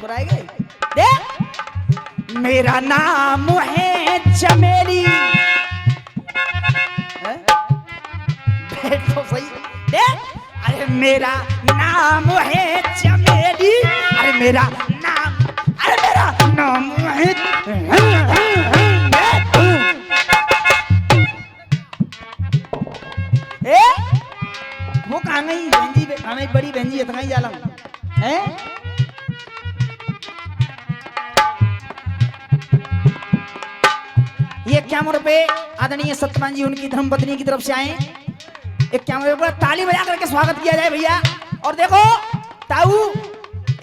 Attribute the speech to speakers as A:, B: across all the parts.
A: मुस्कुराएंगे। देख मेरा नाम है चमेली, बैठो सही। देख अरे मेरा नाम है चमेली, अरे मेरा नाम है वो कहाँ गई बहनजी, हमें बड़ी बहनजी है कहाँ जालम है। ये 51 रुपए आदरणीय सत्यवान जी उनकी धर्मपत्नी की तरफ से आए। 51 रुपए ताली बजा करके स्वागत किया जाए भैया। और देखो ताऊ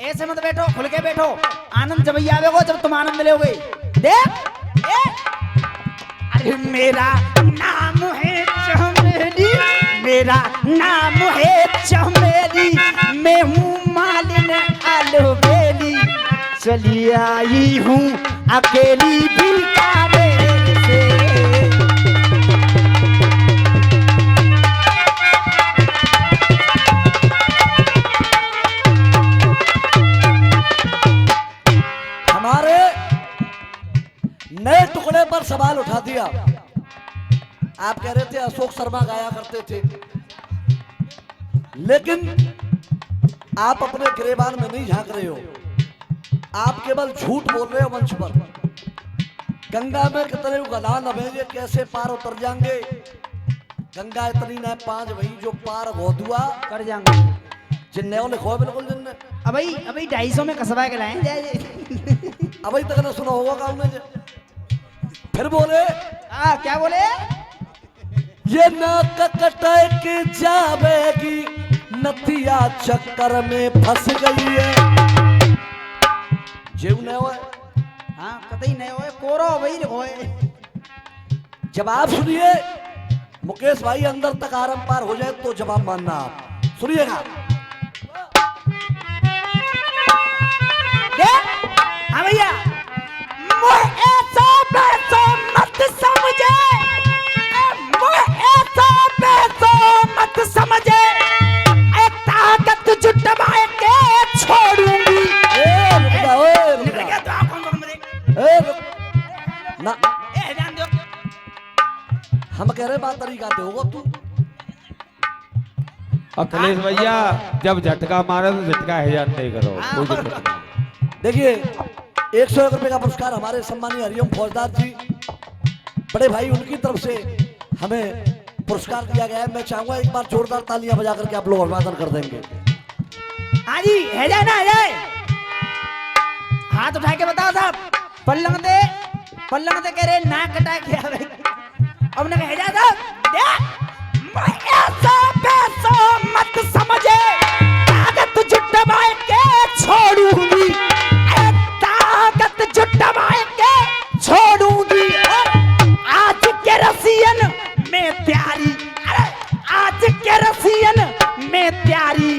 A: ऐसे मत बैठो, खुल के बैठो, आनंद जब भैया आवेगो जब तुम आनंद लोगे। देख अरे मेरा नाम है चमेली, मेरा नाम है चमेली, मैं हूँ मालिन अलबेली, चली आई हूँ अकेली बीकानेर से।
B: हमारे नए टुकड़े पर सवाल उठा दिया। आप कह रहे थे अशोक शर्मा गाया करते थे, लेकिन आप अपने गिरेबान में नहीं झांक रहे हो, आप केवल झूठ बोल रहे हो मंच पर। गंगा में कितने गला नभेंगे कैसे पार उतर जाएंगे, गंगा इतनी न पांच वही जो पार गोदुआ
A: कर जाएंगे
B: जिन्ने लिखो बिल्कुल जिन्ने
A: अभी 250 में कसबा के लाए
B: अभी तक ना सुना होगा काम में। फिर बोले
A: क्या बोले,
B: ये नाक कटाए के जावेगी नतिया चक्कर में फंस गई है। जेव न होए,
A: हाँ कतई नहीं होए, कोरो वही होए।
B: जवाब सुनिए मुकेश भाई, अंदर तक आरम पार हो जाए तो जवाब मानना। आप सुनिएगा।
A: हाँ भैया, ऐसा पैसा मत समझे, ऐसा पैसा मत समझे, ताकत जुटवाए के छोड़ूंगी।
B: ना हम कह रहे बात तरीका दे होगा तू।
C: अखिलेश भैया जब झटका मारे तो झटका है नहीं करो, कोई दिक्कत नहीं।
B: देखिए 101 रुपए का पुरस्कार हमारे सम्मानीय हरिओम फौजदार जी बड़े भाई उनकी तरफ से हमें पुरस्कार दिया गया है। मैं चाहूंगा एक बार जोरदार तालियां बजा करके आप लोग अभिवादन कर देंगे।
A: हाँ जी है जाए ना, है जाए, हाथ उठा के बताओ साहब। पल्लंग दे कह रहे ना कटा के भाई, अब ना कह जा साहब। ऐसा पैसा मत समझे, ताकत जुटवाए के छोड़ूंगी, ताकत जुटवाए के छोड़ूंगी। आज के रसियन में प्यारी, आज के रसियन में प्यारी,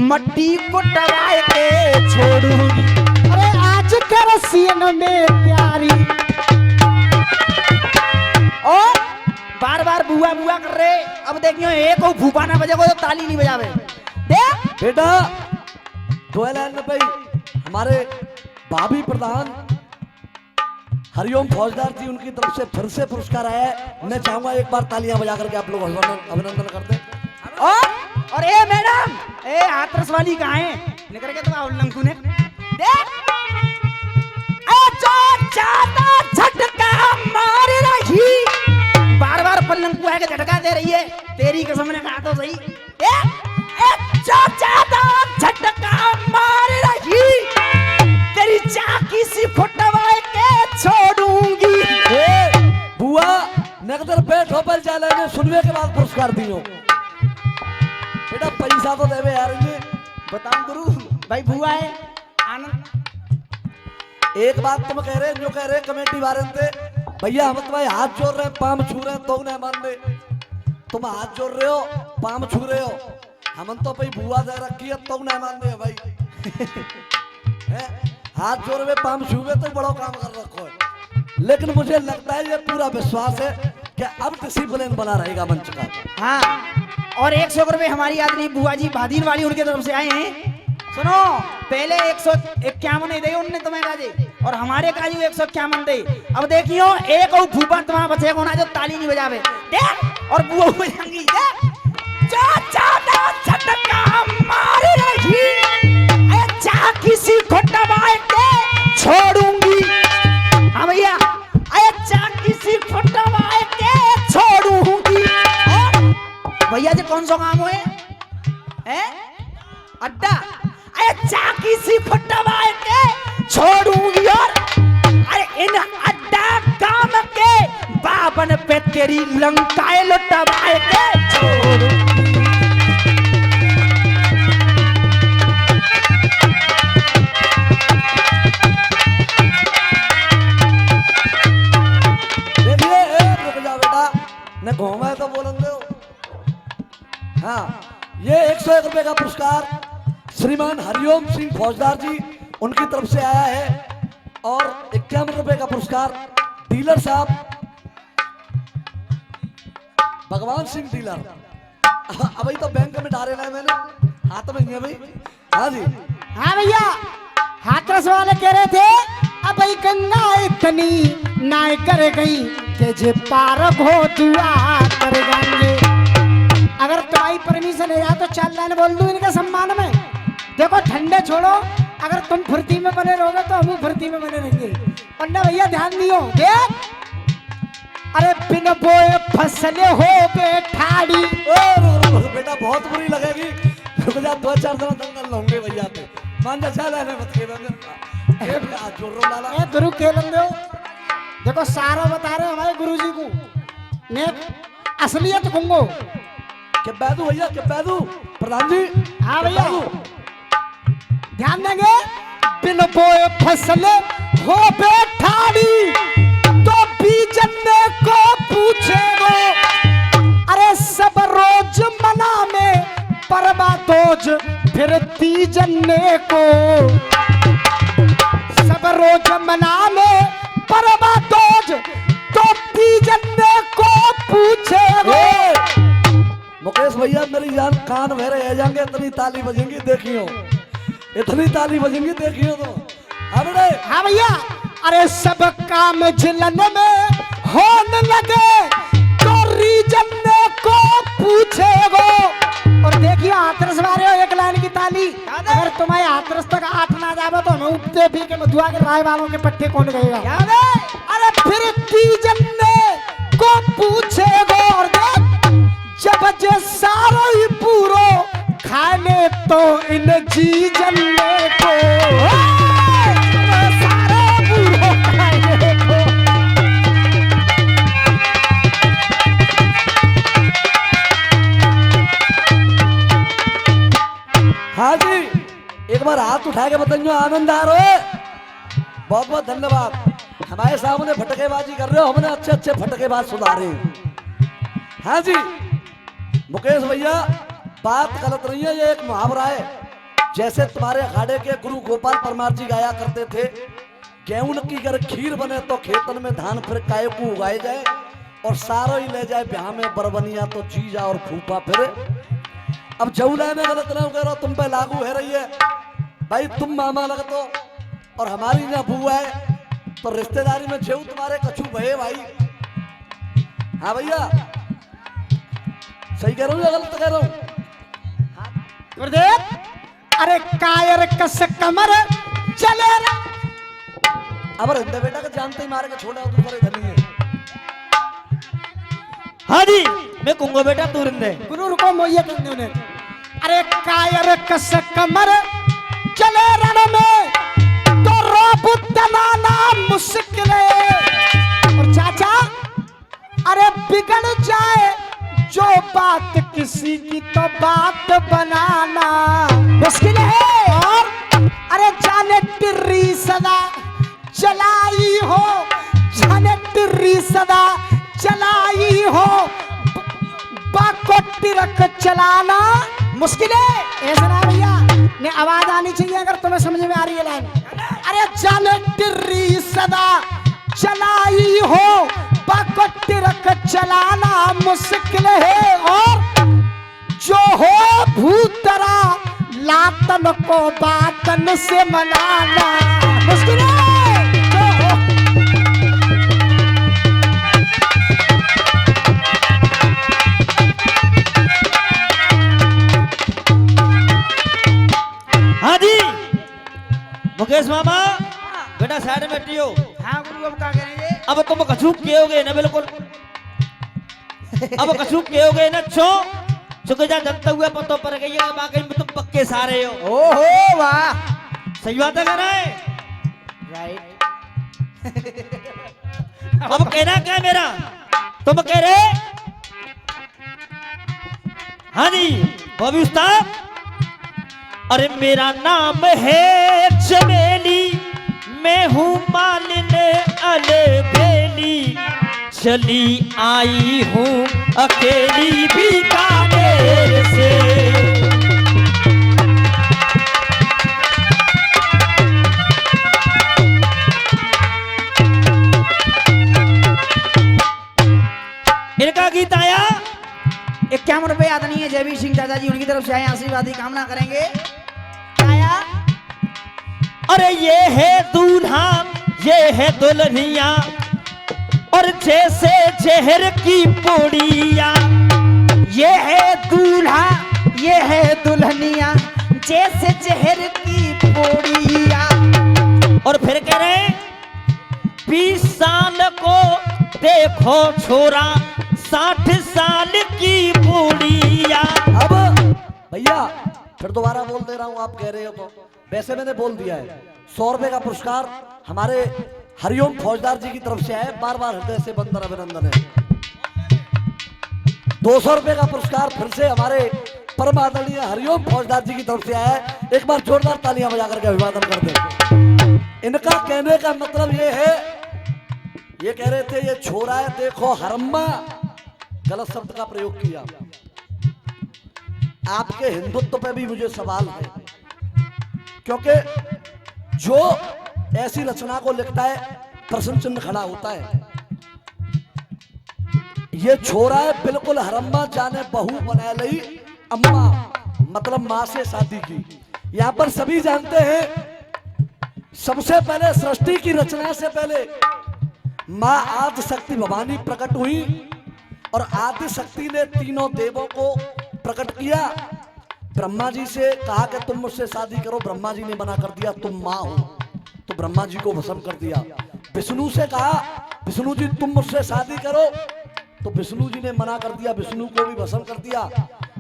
A: मट्टी को डराए के छोड़ूंगी। अरे आज के रसियन में प्यारी। और बार बार बुआ बुआ कर रहे, अब देखियो एक को भूपा ना बजे को तो ताली नहीं बजावे। देख
B: बेटा दोएलान भाई हमारे भाभी प्रधान हरिओम फौजदार जी उनकी तरफ से फिर से पुरस्कार आया है। मैं चाहूंगा एक बार तालियां बजा करके आप लोग अभिनंदन करते हैं।
A: और ए मैडम, ए हाथरस वाली कहाँ है, निकल के तो आओ लंकू ने। देख जो ज्यादा झटका मार रही, बार बार पल्लंकू आके झटका दे रही है, तेरी कसम ने कहा तो सही। जो ज्यादा झटका मार रही, तेरी चाकी सी फुटवाए के छोड़ूंगी।
B: बुआ नगदर बैठो पर जा लेने सुनवे के बाद पुरस्कार दियो। बेटा पैसा तो देवे यार, ये
A: बताओ गुरु भाई बुआ है आनंद।
B: एक बात तुम कह रहे जो कह रहे कमेटी वाले थे भैया, हम तुम्हारे हाथ जोड़ रहे हैं पाम छू रहे हैं तो नहीं मान रहे। तुम हाथ जोड़ रहे हो पाम छू रहे हो, हम तो भाई बुआ दे रखी है तो नहीं मान रहे भाई। हाथ जोड़ में पाम छू में तो बड़ा काम कर रखो है। लेकिन मुझे लगता है ये पूरा विश्वास है कि अब डिसिप्लिन बना रहेगा मंच का।
A: हाँ, और 100 रुपए हमारी आदमी बुआ जी भादीन वाली उनके तरफ से आए हैं। सुनो, पहले 151 दे उनने तुम्हें काजे और हमारे काजू 151 दे। अब देखियो एक और फूफा तुम्हारा बचेगा ना जो ताली नहीं बजावे देख और बुआ बजाएंगी देख। चाचा ना झटका मार रही अरे चा किसी को दबाए के छोड़ूंगी। हाँ भैया अरे चा किसी को दबाए के छोड़ूंगी। और भैया जी कौन सा काम हुए हैं अड्डा अरे चाकी सी फटवाए के छोड़ूंगी। और अरे इन अड्डा काम के बाबन पे तेरी लंकाए लुटवाए के छोड़ूंगी।
B: देखिए रुक जा बेटा, न घूमा तो बोलन दो। हाँ, ये 101 रुपए का पुरस्कार श्रीमान हरिओम सिंह फौजदार जी उनकी तरफ से आया है और 51 रुपए का पुरस्कार डीलर साहब भगवान सिंह डीलर। अभी तो बैंक में डाले ना मैंने हाथ में नहीं है भाई। हाँ जी
D: हाँ भैया, हाथरस वाले कह रहे थे अब भाई गंगा इतनी नाय कर गई कि जे पार हो दुआ कर गंगे। अगर तुम्हारी परमिशन है तो चाल लाइन बोल दूं इनके सम्मान में। देखो ठंडे छोड़ो, अगर तुम फुर्ती में बने रहोगे तो हम फुर्ती में बने रहेंगे। पंडा भैया ध्यान दियो देख। अरे बिन बोए फसले हो गए ठाड़ी।
B: बेटा बहुत बुरी लगेगी, रुक जा 2-4 दिन दंगल लूंगे भैया पे मान जा चल आने मत के बंदे आज जोर रो लाला।
D: ए गुरु खेलन दो। देखो सारा बता रहे हमारे गुरुजी को ने असलियत गुंगो
B: के बैदू भैया के बैदू प्रधान जी।
D: हाँ भैया ध्यान देंगे। बिन बोए फसले हो बेठाड़ी तो बीजने को पूछेगो। अरे सब रोज मना में परबातोज फिर तीजने को। सब रोज मना में परबातोज तो तीजने को पूछेगो।
B: मुकेश भैया मेरी जान कान भरे रह जाएंगे, इतनी ताली बजेंगी देखियो, इतनी ताली बजेंगी देखियो तो। अरे
D: हाँ भैया, अरे सब काम झिलन में होने लगे तो रीजन को पूछेगो। और देखियो हाथरस वाले हो एक लाइन की ताली। अगर तुम्हारे हाथरस तक 8 ना जावे तो हमें उपते भी के मधुआ के राय वालों के पट्टे कौन गएगा। अरे फिर तीजन को पूछेगो। और देख जब जे सारो ही पूरो खाने तो इन जी जन्ने को सारो पूरो खाने को।
B: हाँ जी एक बार हाथ उठा के बताइए आनंद आ रहा है। बहुत बहुत धन्यवाद। हमारे सामने फटकेबाजी कर रहे हो, हमने अच्छे अच्छे फटकेबाज सुधारे। हाँ जी मुकेश भैया बात गलत नहीं है, ये एक मुहावरा है। जैसे तुम्हारे अखाड़े के गुरु गोपाल परमार जी गाया करते थे, गेहूं की अगर खीर बने तो खेतन में धान फिर काय को उगाए जाए और सारो ही ले जाए ब्याह में बरबनिया तो जीजा और फूफा फिरे। अब जौला में गलत ना कह रहा, तुम पे लागू है रही है भाई। तुम मामा लगते हो और हमारी ना बुआ है तो रिश्तेदारी में जेऊ तुम्हारे कछू भये भाई। हाँ भैया सही कह रहा हूँ या गलत कह रहा हूँ?
D: गुरुदेव अरे कायर कस कमर चले रे।
B: अब रंदे बेटा का जानते ही मारे के छोड़ा दूसरे धनी है।
A: हाँ जी मैं कहूंगा बेटा तू रंदे।
D: गुरु रुको मोइया कहने उन्हें। अरे कायर कस कमर चले रण में तो रोब दलाना मुश्किल है। और चाचा अरे बिगड़ जाए जो बात किसी की तो बात बनाना मुश्किल है। और अरे जाने टिर्री सदा चलाई हो, जाने टिर्री सदा चलाई हो, बाको तिरक चलाना मुश्किल है। ऐसा ना भैया ने आवाज आनी चाहिए अगर तुम्हें समझ में आ रही है लाइन। अरे जाने टिर्री सदा चलाई हो, बाको तिरक चलाना मुश्किल है। और जो हो भूतरा लातन को बातन से मनाना मुश्किल है।
E: हाँ जी मुकेश मामा बेटा साइड में बैठियो।
A: हाँ गुरु अब क्या करेंगे?
E: अब तुम कछू के हो गए ना बिल्कुल। अब कछू के हो गए ना छो चुके जा जनता हुआ पतो पर गई है बाकी में तुम पक्के सारे हो।
A: ओहो वाह,
E: सही बात है कर रहे
A: राइट।
E: अब कहना क्या है मेरा तुम कह रहे। हाँ जी बॉबी उस्ताद। अरे मेरा नाम है चमेली मैं हूँ मालिन अलबेली चली आई हूँ अकेली बीकानेर से। इनका गीत आया
A: 51 रुपए आदरणीय जयवीर सिंह चाचा जी उनकी तरफ से आए, आशीर्वाद की कामना करेंगे। क्या आया?
E: अरे ये है दूल्हा ये है दुल्हनिया और जैसे जहर की पोड़िया।
A: ये है दूल्हा ये है दुल्हनिया जैसे जहर की पोड़िया।
E: और फिर कह रहे 20 साल को देखो छोरा 60 साल की बूढ़िया।
B: अब भैया फिर दोबारा बोल दे रहा हूँ, आप कह रहे हो तो वैसे मैंने बोल दिया है। 100 रुपए का पुरस्कार हमारे हरिओम फौजदार जी की तरफ से है, बार बार हृदय से बंदन अभिनंदन है। 200 रुपए का पुरस्कार फिर से हमारे परम आदरणीय हरिओम फौजदार जी की तरफ से आया है। एक बार जोरदार तालियां बजा करके अभिवादन कर दे। इनका कहने का मतलब ये है, ये कह रहे थे ये छोरा है देखो हरम्मा, गलत शब्द का प्रयोग किया। आपके हिंदुत्व पे भी मुझे सवाल है, क्योंकि जो ऐसी रचना को लिखता है प्रश्न चिन्ह खड़ा होता है। ये छोरा है बिल्कुल हरम्मा जाने बहू बना लई अम्मा, मतलब मां से शादी की। यहां पर सभी जानते हैं सबसे पहले सृष्टि की रचना से पहले मां आदि शक्ति भवानी प्रकट हुई और आदि शक्ति ने तीनों देवों को प्रकट किया। ब्रह्मा जी से कहा कि तुम मुझसे शादी करो, ब्रह्मा जी ने मना कर दिया, तुम मां हो, तो ब्रह्मा जी को भस्म कर दिया। विष्णु से कहा विष्णु जी तुम मुझसे शादी करो, तो विष्णु जी ने मना कर दिया, विष्णु को भी भस्म कर दिया।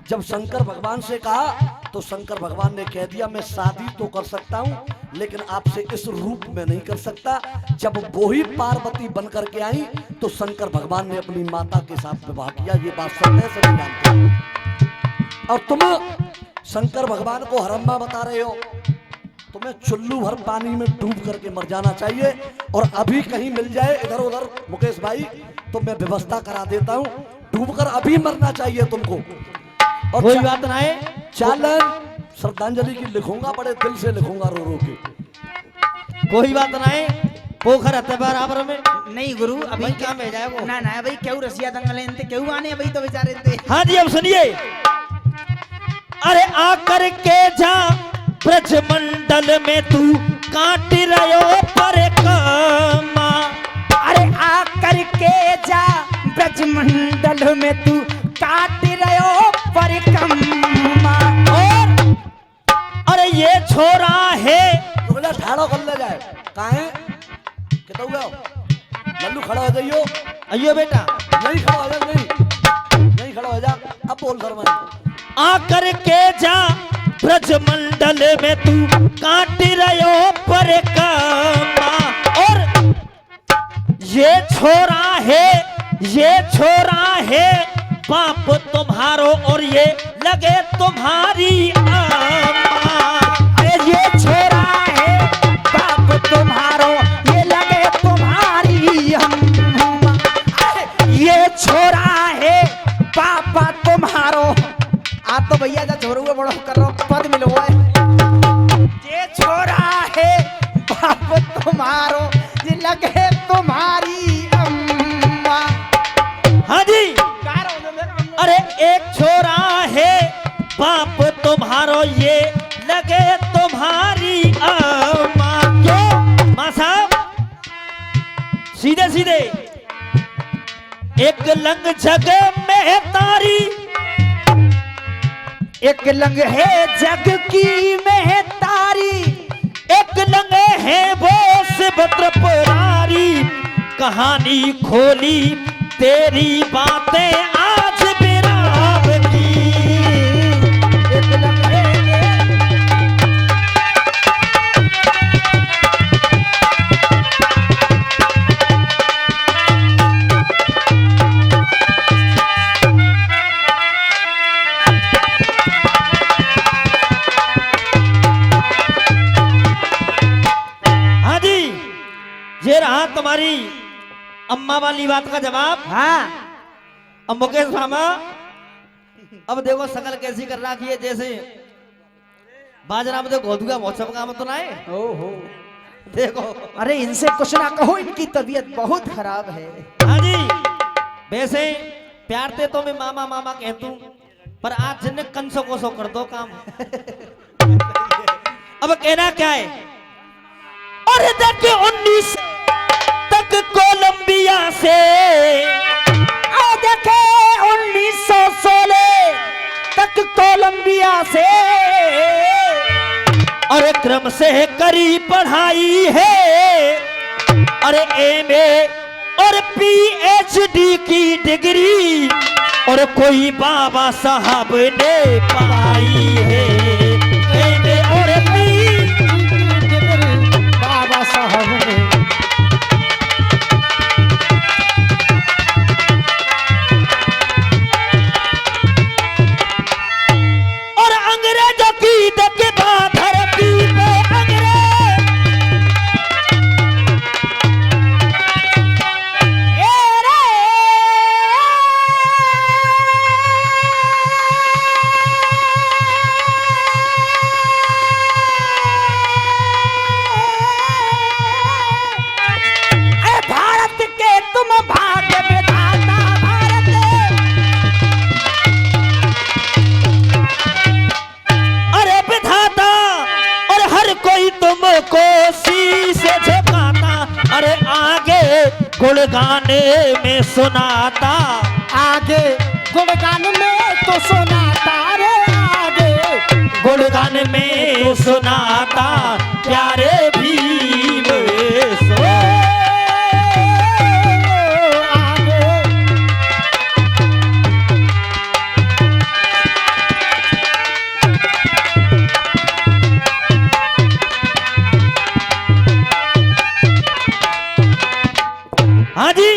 B: जब शंकर भगवान से कहा तो शंकर भगवान ने कह दिया मैं शादी तो कर सकता हूं लेकिन आपसे इस रूप में नहीं कर सकता। जब वो ही पार्वती बन करके आई तो शंकर भगवान ने अपनी माता के साथ विवाह किया। ये बात सत्य है, सभी जानते हैं। और तुम शंकर भगवान को हरम्मा बता रहे हो, तुम्हें चुल्लू भर पानी में डूब करके मर जाना चाहिए। और अभी कहीं मिल जाए इधर उधर मुकेश भाई तो मैं व्यवस्था करा देता हूं, डूबकर अभी मरना चाहिए तुमको। और
E: कोई बात ना है,
B: चालन श्रद्धांजलि की लिखूंगा, बड़े दिल से लिखूंगा रो रो के।
E: कोई बात ना है। पोखर है बराबर में
A: नहीं गुरु अभी
E: भाई क्या में जाए वो।
A: ना ना भाई क्यों रसिया दंगल इनते क्यों आने भाई तो बेचारे थे।
E: हाँ जी अब सुनिए। अरे आकर के जा ब्रजमंडल में तू काट रहो परिक्रमा।
A: अरे आकर के जा ब्रजमंडल में तू काट रहो परिक्रमा।
E: और अरे ये छोरा है
B: रुकना ठाड़ो कर ले जाए काहे कितना हुआ लल्लू खड़ा हो जाइयो।
E: अयो बेटा
B: नहीं खड़ा हो जा, नहीं खड़ा हो जा। अब बोल सरमन
E: आकर के जा ब्रजमंडल में तू काट रहो परिक्रमा। और ये छोरा है बाप तुम्हारो और ये लगे तुम्हारी अम्मा।
A: अरे ये छोरा है बाप तुम्हारो ये लगे तुम्हारी अम्मा। अरे ये छोरा है पापा तुम्हारो। आप तो भैया जा छोरू को बड़ो कर रहो पद मिलो है। ये छोरा है बाप तुम्हारो ये लगे तुम्हारी अम्मा।
E: हाँ जी अरे एक छोरा है बाप तुम्हारो ये लगे तुम्हारी अम्मा क्यों माँ साहब सीधे सीधे एक लंग जगह में तारी
A: एक लंग है जग की महतारी,
E: एक लंग है वो सुभद्र पुरारी कहानी खोली तेरी बातें आज बिराब की
A: एक लंग है
E: हाँ जी ये रहा तुम्हारी अम्मा वाली बात का जवाब।
A: हाँ
E: अब मुकेश मामा अब देखो शकल कैसी कर रखी है जैसे बाजना में तो गोदुआ मौसम का मत तो ना है।
A: ओहो
E: देखो
A: अरे इनसे कुछ ना कहो, इनकी तबीयत बहुत खराब है।
E: हाँ जी वैसे प्यार ते तो मैं मामा मामा कहतू पर आज जिन्हें कंसो को सो कर दो काम। अब कहना क्या है और देखिए 19 तक कोलंबिया से
A: देखे 1916 तक कोलंबिया से
E: और क्रम से करी पढ़ाई है अरे एमए और पीएचडी की डिग्री और कोई बाबा साहब ने पाई है एमए और
D: बाबा साहब ने
E: और अंग्रेजों की दबा धरती पे
A: भारत के तुम भाग्य विधाता भारत,
E: अरे विधाता और हर कोई तुमको शीश झुकाता अरे आगे गुणगाने में सुनाता
D: आगे गुणगान में तो सुनाता रे आगे
E: गुणगान में सुनाता प्यारे भीम सो
D: आगे
E: हाँ जी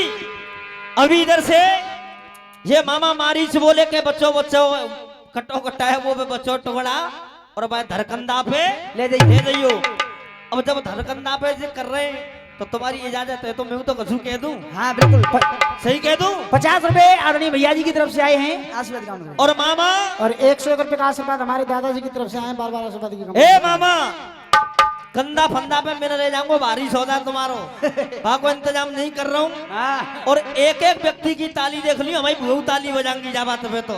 E: अभी इधर से ये मामा मारीच बोले के बच्चों बच्चों कट्टो कट्टा है वो पे बच्चों टुकड़ा और भाई धरकंदा पे
A: ले जाइए।
E: ले जाइयो। अब जब धरकंदा पे ये कर रहे हैं तो तुम्हारी इजाजत है तो मैं तो कछु कह दूं।
A: हाँ बिल्कुल
E: सही कह दूं
A: 50 रुपए आदरणीय भैया जी की तरफ से आए हैं आशीर्वाद ग्राउंड में।
E: और मामा
D: और 101 रुपए का आशीर्वाद हमारे दादाजी की तरफ से आए 12 आशीर्वाद की
E: ए मामा कंधा फंदा पे मैं ले जाऊंगा भारी सौदा तुम्हारो को इंतजाम नहीं कर रहा हूँ।
A: हाँ
E: और एक एक व्यक्ति की ताली देख ली हमारी बहु ताली बजाएंगी जा बात पे तो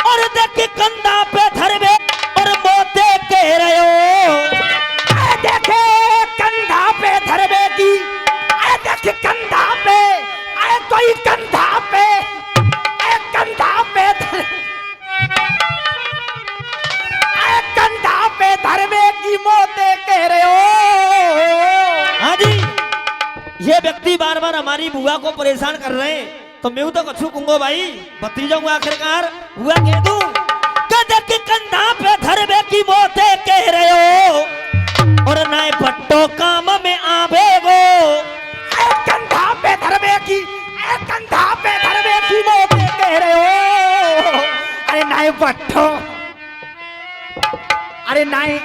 E: और देख कंधा पे धरबे और मोते कह रहे हो
A: देखे कंधा पे धरबे की, देखे कंधा पे कोई कंधा पे कंधा पे कंधा पे धरबे की मोते कह रहे हो।
E: हाँ जी ये व्यक्ति बार बार हमारी बुआ को परेशान कर रहे हैं तो मैं तो कछु कहूंगा भाई भतीजा को आखिरकार बुआ कह दूं देख कंधा पे धरबे की मोते कह रहे हो और नाय पट्टो काम में आवे गो
A: कंधा पे धरबे की, कंधा पे धरबे की मोते कह रहे हो। अरे नाय पट्टो, अरे नाय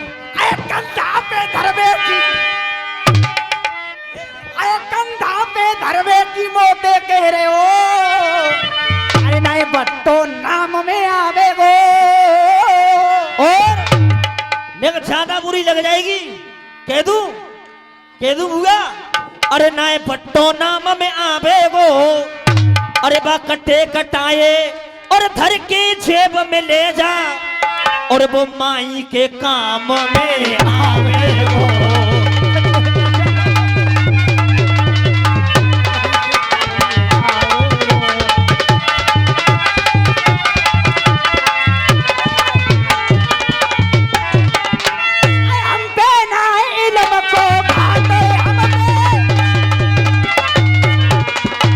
A: कंधा पे धरबे की, कंधा पे धरबे की मोते कह रहे हो। अरे नाय पट्टो नाम में आवे गो।
E: और मेरे ज्यादा बुरी लग जाएगी कह दूं बुआ अरे नाय पट्टो नाम में आवे गो अरे बा कट्टे कटाए और धर के जेब में ले जा और वो माई के काम में आवे वो।
A: हम पे ना इल्म को घाटे हम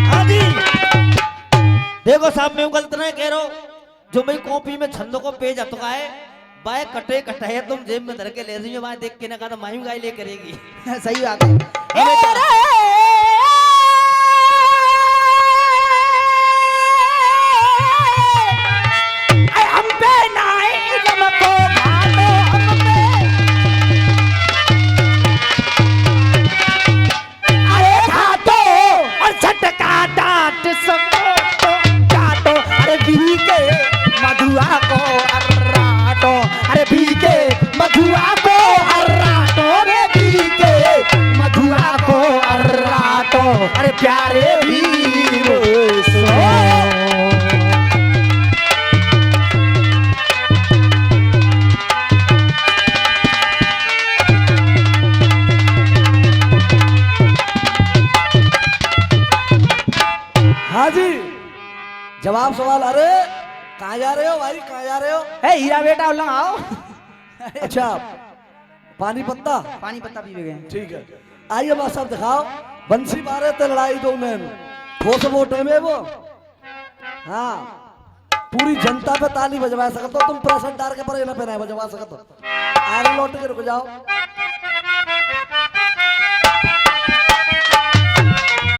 E: हाँ जी देखो साहब मैं गलत नहीं कह रहा हूँ। जो मेरी कॉपी में छंदों को पेज अटका है बाय कटे कटे तुम जेब में धर के ले रही हो बाय देख के ना कहा मायू गाय ले करेगी।
A: पे सही बात है। हम पे ना इल्म को घाटे हम पे अरे घाटो और झटका डांट सको तो काटो अरे बीके मधुआ को अर्राटो अरे बीके मधुआ को अर्राटो रे बीके मधुआ को अर्राटो अरे प्यारे वीर सो।
B: हाँ जी जवाब सवाल। अरे कहाँ जा रहे हो भाई, कहाँ जा रहे हो?
A: ए हीरा बेटा उल्लंग आओ।
B: अच्छा पानी पत्ता,
A: पानी पत्ता पी गए।
B: ठीक है। आइए बस सब दिखाओ बंसी मारे थे लड़ाई दो में ठोस वोटे में वो। हाँ पूरी जनता पे ताली बजवा सकते हो तुम, प्रसन्न डार के पर ना पे नहीं बजवा सकते हो। आरे लौट के रुक जाओ।